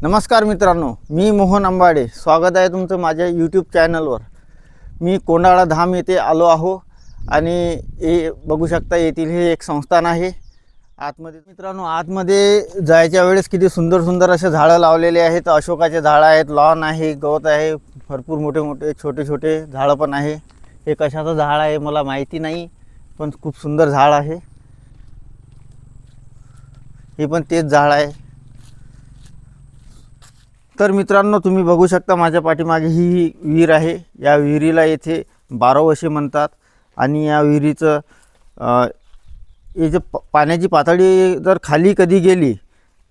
नमस्कार मित्रांनो, मी मोहन अंबाडे. स्वागत आहे तुमचं माझ्या यूट्यूब चॅनलवर. मी कोंडाळा धाम येथे आलो आहो आणि हे बघू शकता येथील हे एक संस्थान आहे. आतमध्ये मित्रांनो, आतमध्ये जायच्या वेळेस किती सुंदर सुंदर असे झाडं लावलेले आहेत. अशोकाचे झाडं आहेत, लॉन आहे, गवत आहे, भरपूर मोठे मोठे छोटे छोटे झाडं पण आहे. हे कशाचं झाड आहे मला माहिती नाही, पण खूप सुंदर झाड आहे. हे पण तेच झाड आहे. तर मित्रांनो, तुम्ही बघू शकता माझ्या पाठीमागे ही विहीर आहे. या विहिरीला येथे बारावशे म्हणतात आणि या विहिरीचं हे जे पाण्याची पातळी जर खाली कधी गेली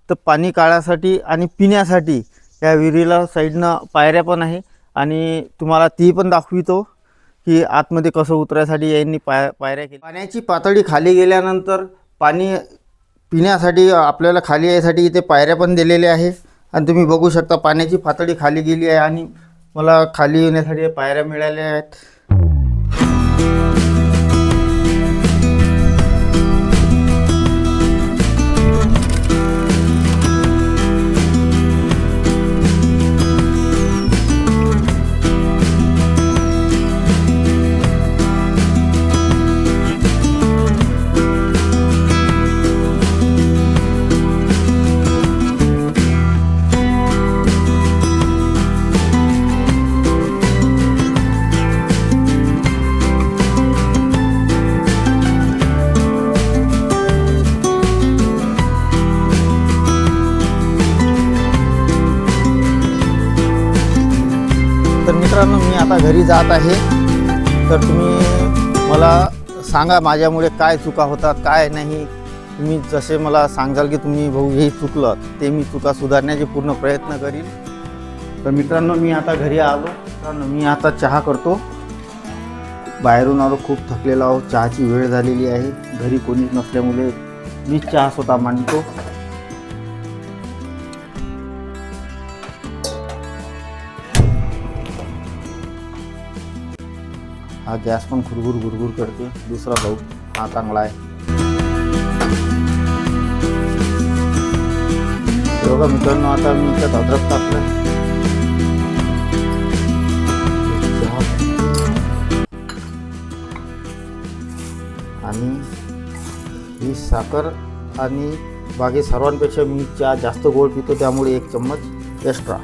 तर पाणी काढण्यासाठी आणि पिण्यासाठी या विहिरीला साईडनं पायऱ्या पण आहे आणि तुम्हाला ती पण दाखवितो की आतमध्ये कसं उतरायसाठी यांनी पायऱ्या केली. पाण्याची पातळी खाली गेल्यानंतर पाणी पिण्यासाठी आपल्याला खाली यायसाठी इथे पायऱ्या पण दिलेल्या आहे आणि तुम्ही बघू शकता पाण्याची पातळी खाली गेली आहे आणि मला खाली येण्यासाठी पायऱ्या मिळाल्या आहेत. तर मित्रांनो, मी आता घरी जात आहे. तर तुम्ही मला सांगा माझ्यामुळे काय चुका होतात काय नाही. तुम्ही जसे मला सांगाल की तुम्ही भाऊ हे चुकलं, ते मी चुका सुधारण्याचे पूर्ण प्रयत्न करीन. तर मित्रांनो, मी आता घरी आलो. मित्रांनो, मी आता चहा करतो. बाहेरून आलो, खूप थकलेलो आहो. चहाची वेळ झालेली आहे. घरी कोणीच नसल्यामुळे मी चहा स्वतः मांडतो. हा गॅस पण खुरगुर गुरगुर करते. दुसरा भाऊ हा चांगला आहे. बघा मित्रांनो, आता मी त्यात अद्रक टाकलं आणि ही साखर आणि बाकी सर्वांपेक्षा मी चहा जास्त गोड पितो त्यामुळे 1 चम्मच एक्स्ट्रा.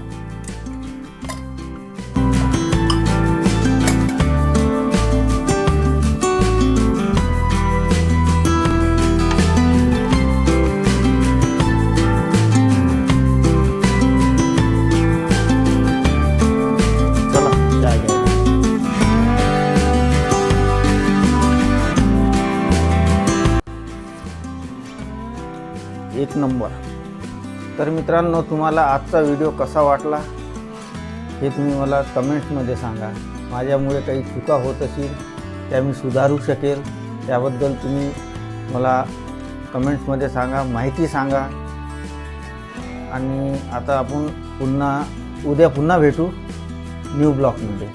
एक नंबर. तर मित्रांनो, तुम्हाला आजचा व्हिडिओ कसा वाटला हे तुम्ही मला कमेंट्समध्ये सांगा. माझ्यामुळे काही चुका होत असतील त्या मी सुधारू शकेल, त्याबद्दल तुम्ही मला कमेंट्समध्ये सांगा, माहिती सांगा. आणि आता आपण उद्या पुन्हा भेटू न्यू ब्लॉगमध्ये.